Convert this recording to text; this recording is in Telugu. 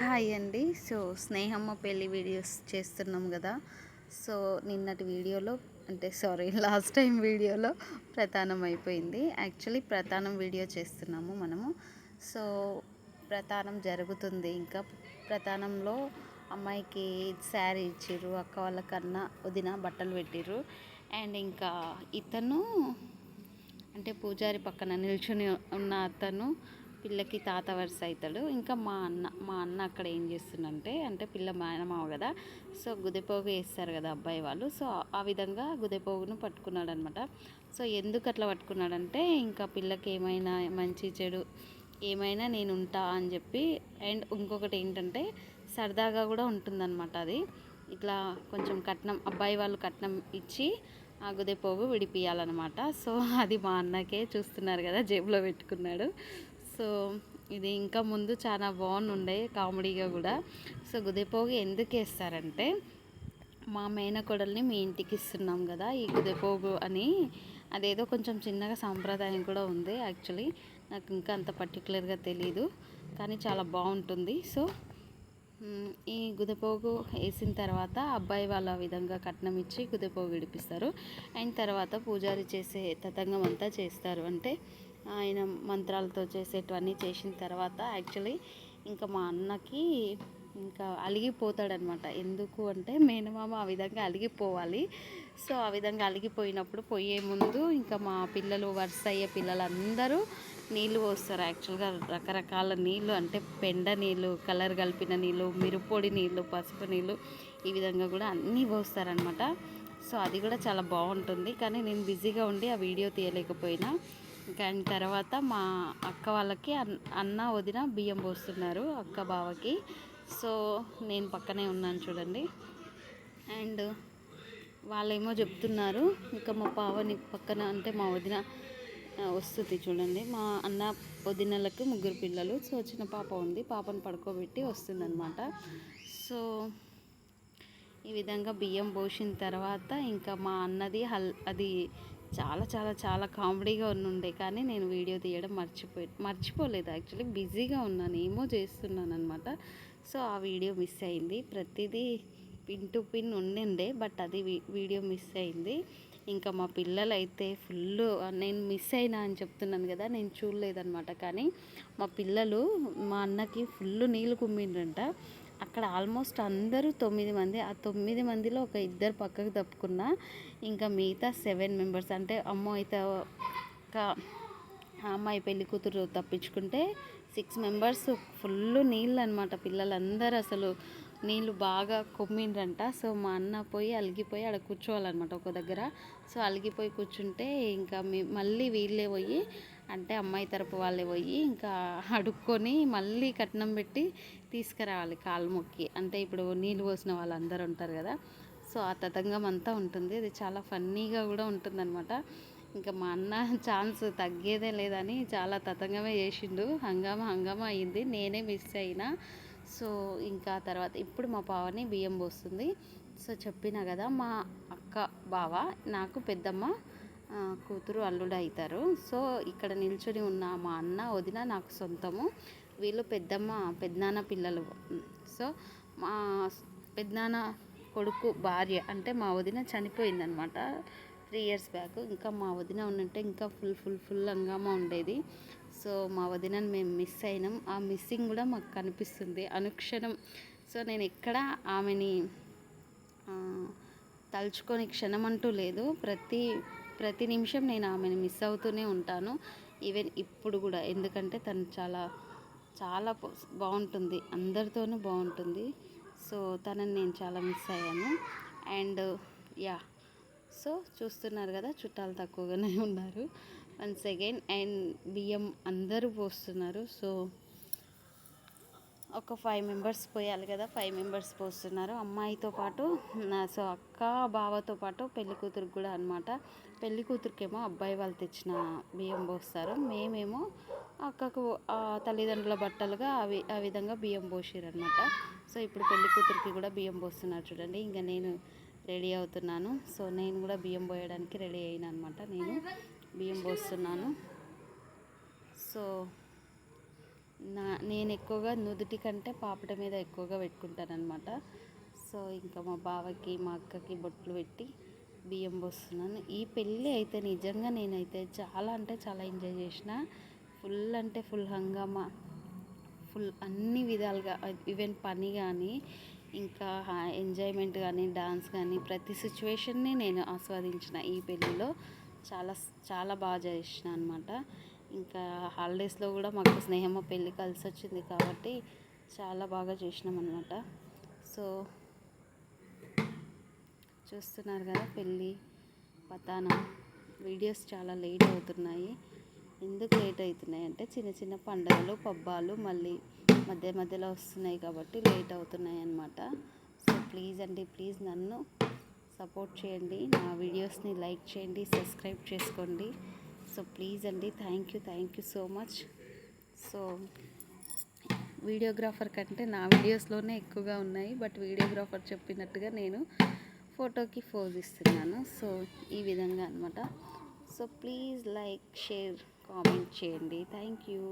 హాయ్ అండి. సో స్నేహమ్మ పెళ్ళి వీడియోస్ చేస్తున్నాం కదా. సో నిన్నటి వీడియోలో లాస్ట్ టైం వీడియోలో ప్రతానం అయిపోయింది. యాక్చువల్లీ ప్రతానం వీడియో చేస్తున్నాము మనము. సో ప్రతానం జరుగుతుంది. ఇంకా ప్రతానంలో అమ్మాయికి శారీ ఇచ్చిర్రు, అక్క వాళ్ళకన్నా వదిన బట్టలు పెట్టిర్రు. అండ్ ఇంకా ఇతను అంటే పూజారి పక్కన నిల్చుని ఉన్న అతను పిల్లకి తాత వరుస అవుతాడు. ఇంకా మా అన్న అక్కడ ఏం చేస్తుందంటే, అంటే పిల్ల మేనమావ కదా, సో గుదెపోగు వేస్తారు కదా అబ్బాయి వాళ్ళు. సో ఆ విధంగా గుదెపోగును పట్టుకున్నాడు అనమాట. సో ఎందుకు అట్లా పట్టుకున్నాడంటే, ఇంకా పిల్లకి ఏమైనా మంచి చెడు ఏమైనా నేను ఉంటా అని చెప్పి. అండ్ ఇంకొకటి ఏంటంటే సరదాగా కూడా ఉంటుందన్నమాట. అది ఇట్లా కొంచెం కట్నం, అబ్బాయి వాళ్ళు కట్నం ఇచ్చి ఆ గుదెపోగు విడిపియాలన్నమాట. సో అది మా అన్నకే చూస్తున్నారు కదా, జేబులో పెట్టుకున్నాడు. సో ఇది ఇంకా ముందు చాలా బాగుండే కామెడీగా కూడా. సో గుదెపోగు ఎందుకు వేస్తారంటే, మా మేనకోడల్ని మీ ఇంటికి ఇస్తున్నాం కదా ఈ గుదెపోగు అని. అదేదో కొంచెం చిన్నగా సాంప్రదాయం కూడా ఉంది. యాక్చువల్లీ నాకు ఇంకా అంత పర్టికులర్గా తెలీదు, కానీ చాలా బాగుంటుంది. సో ఈ గుదెపోగు వేసిన తర్వాత అబ్బాయి వాళ్ళ విధంగా కట్నం ఇచ్చి గుదెపోగు విడిపిస్తారు. అండ్ తర్వాత పూజారి చేసే తతంగం అంతా చేస్తారు. అంటే ఆయన మంత్రాలతో చేసేటివన్నీ చేసిన తర్వాత యాక్చువల్లీ ఇంకా మా అన్నకి ఇంకా అలిగిపోతాడనమాట. ఎందుకు అంటే మేనమామ ఆ విధంగా అలిగిపోవాలి. సో ఆ విధంగా అలిగిపోయినప్పుడు పోయే ముందు ఇంకా మా పిల్లలు, వరుస అయ్యే పిల్లలందరూ నీళ్ళు పోస్తారు. యాక్చువల్గా రకరకాల నీళ్ళు, అంటే పెండ నీళ్ళు, కలర్ కలిపిన నీళ్ళు, మిరుపొడి నీళ్ళు, పసుపు నీళ్ళు, ఈ విధంగా కూడా అన్నీ పోస్తారనమాట. సో అది కూడా చాలా బాగుంటుంది. కానీ నేను బిజీగా ఉండి ఆ వీడియో తీయలేకపోయినా. దాని తర్వాత మా అక్క వాళ్ళకి అన్న వదిన బియ్యం పోస్తున్నారు, అక్క బావకి. సో నేను పక్కనే ఉన్నాను చూడండి. అండ్ వాళ్ళేమో చెప్తున్నారు. ఇంకా మా పావని పక్కన, అంటే మా వదిన వస్తుంది చూడండి. మా అన్న వదినలకు ముగ్గురు పిల్లలు. సో చిన్న పాప ఉంది, పాపను పడుకోబెట్టి వస్తుందన్నమాట. సో ఈ విధంగా బియ్యం పోసిన తర్వాత ఇంకా మా అన్నది అది చాలా చాలా చాలా కామెడీగా ఉండే. కానీ నేను వీడియో తీయడం మర్చిపోలేదు. యాక్చువల్లీ బిజీగా ఉన్నాను, ఏమో చేస్తున్నాను అనమాట. సో ఆ వీడియో మిస్ అయింది. ప్రతిదీ పిన్ టు పిన్ ఉండిండే, బట్ అది వీడియో మిస్ అయింది. ఇంకా మా పిల్లలు అయితే ఫుల్, నేను మిస్ అయినా అని చెప్తున్నాను కదా, నేను చూడలేదన్నమాట. కానీ మా పిల్లలు మా అన్నకి ఫుల్ నీళ్ళు కుమ్మిండ్రంట. అక్కడ ఆల్మోస్ట్ అందరూ 9 మంది. ఆ 9 మందిలో ఒక ఇద్దరు పక్కకు తప్పుకున్నా, ఇంకా మిగతా 7 మెంబర్స్, అంటే అమ్మో అయితే ఒక అమ్మాయి పెళ్లి కూతురు తప్పించుకుంటే 6 మెంబర్స్ ఫుల్ నీళ్ళు అనమాట. పిల్లలందరూ అసలు నీళ్ళు బాగా కొమ్మిండ్రంట. సో మా అన్న పోయి అలిగిపోయి ఆడ కూర్చోవాలన్నమాట ఒక దగ్గర. సో అలిగిపోయి కూర్చుంటే ఇంకా మళ్ళీ వీళ్ళే పోయి, అంటే అమ్మాయి తరపు వాళ్ళే పోయి ఇంకా అడుక్కొని మళ్ళీ కట్నం పెట్టి తీసుకురావాలి కాలు మొక్కి. అంటే ఇప్పుడు నీళ్ళు పోసిన వాళ్ళందరూ ఉంటారు కదా. సో ఆ తతంగం అంతా ఉంటుంది. అది చాలా ఫన్నీగా కూడా ఉంటుందన్నమాట. ఇంకా మా అన్న ఛాన్స్ తగ్గేదే లేదని చాలా తతంగమే చేసిండు. హంగామా అయింది, నేనే మిస్ అయినా. సో ఇంకా తర్వాత ఇప్పుడు మా పావని బియ్యం పోస్తుంది. సో చెప్పినా కదా, మా అక్క బావ నాకు పెద్దమ్మ కూతురు అల్లుడు అవుతారు. సో ఇక్కడ నిల్చొని ఉన్న మా అన్న వదిన నాకు సొంతము. వీళ్ళు పెద్దనాన్న పిల్లలు. సో మా పెద్దనాన్న కొడుకు భార్య, అంటే మా వదిన చనిపోయిందనమాట 3 years బ్యాక్. ఇంకా మా వదిన ఉన్నంటే ఇంకా ఫుల్ హంగామా ఉండేది. సో మా వదినని మేము మిస్ అయినాం. ఆ మిస్సింగ్ కూడా మాకు కనిపిస్తుంది అనుక్షణం. సో నేను ఎక్కడ ఆమెని తలుచుకొని క్షణం అంటూ లేదు. ప్రతి నిమిషం నేను ఆమెను మిస్ అవుతూనే ఉంటాను. ఈవెన్ ఇప్పుడు కూడా. ఎందుకంటే తను చాలా చాలా బాగుంటుంది, అందరితోనూ బాగుంటుంది. సో తనని నేను చాలా మిస్ అయ్యాను. అండ్ యా, సో చూస్తున్నారు కదా, చుట్టాలు తక్కువగానే ఉన్నారు వన్స్ అగైన్. అండ్ బియ్యం అందరూ పోస్తున్నారు. సో ఒక 5 మెంబర్స్ పోయాలి కదా, 5 మెంబర్స్ పోస్తున్నారు అమ్మాయితో పాటు. సో అక్క బావతో పాటు పెళ్లి కూతురికి కూడా అనమాట. పెళ్లి కూతురికేమో అబ్బాయి వాళ్ళు తెచ్చిన బియ్యం పోస్తారు, మేమేమో అక్కకు తల్లిదండ్రుల బట్టలుగా ఆ విధంగా బియ్యం పోసిరనమాట. సో ఇప్పుడు పెళ్లి కూతురికి కూడా బియ్యం పోస్తున్నారు చూడండి. ఇంకా నేను రెడీ అవుతున్నాను. సో నేను కూడా బియ్యం పోయడానికి రెడీ అయినా అనమాట. నేను బియ్యం పోస్తున్నాను. సో నేను ఎక్కువగా నుదుటి కంటే పాపట మీద ఎక్కువగా పెట్టుకుంటానన్నమాట. సో ఇంకా మా బావకి మా అక్కకి బొట్లు పెట్టి బియ్యం పోస్తున్నాను. ఈ పెళ్ళి అయితే నిజంగా నేనైతే చాలా అంటే చాలా ఎంజాయ్ చేసిన. ఫుల్ అంటే ఫుల్ హంగామా, ఫుల్ అన్ని విధాలుగా, ఈవెన్ పని కానీ ఇంకా ఎంజాయ్మెంట్ కానీ డాన్స్ కానీ ప్రతి సిచ్యువేషన్ని నేను ఆస్వాదించిన ఈ పెళ్ళిలో. చాలా చాలా బాగా చేసిన అనమాట. ఇంకా హాలిడేస్లో కూడా మాకు స్నేహమ్మ పెళ్ళి కలిసి వచ్చింది కాబట్టి చాలా బాగా చేసినాం అనమాట. సో చూస్తున్నారు కదా పెళ్ళి పతానం. వీడియోస్ చాలా లేట్ అవుతున్నాయి. ఎందుకు లేట్ అవుతున్నాయి అంటే చిన్న చిన్న పండుగలు పబ్బాలు మళ్ళీ మధ్య మధ్యలో వస్తున్నాయి కాబట్టి లేట్ అవుతున్నాయి అన్నమాట. సో ప్లీజ్ అండి, ప్లీజ్ నన్ను సపోర్ట్ చేయండి, నా వీడియోస్ని లైక్ చేయండి, సబ్స్క్రైబ్ చేసుకోండి. సో ప్లీజ్ అండి, thank you so much. So videographer కంటే నా వీడియోస్లోనే ఎక్కువగా ఉన్నాయి, బట్ వీడియోగ్రాఫర్ చెప్పినట్టుగా నేను ఫోటోకి పోజ్ ఇస్తున్నాను. సో ఈ విధంగా అనమాట. So please like, share, comment చేయండి. Thank you.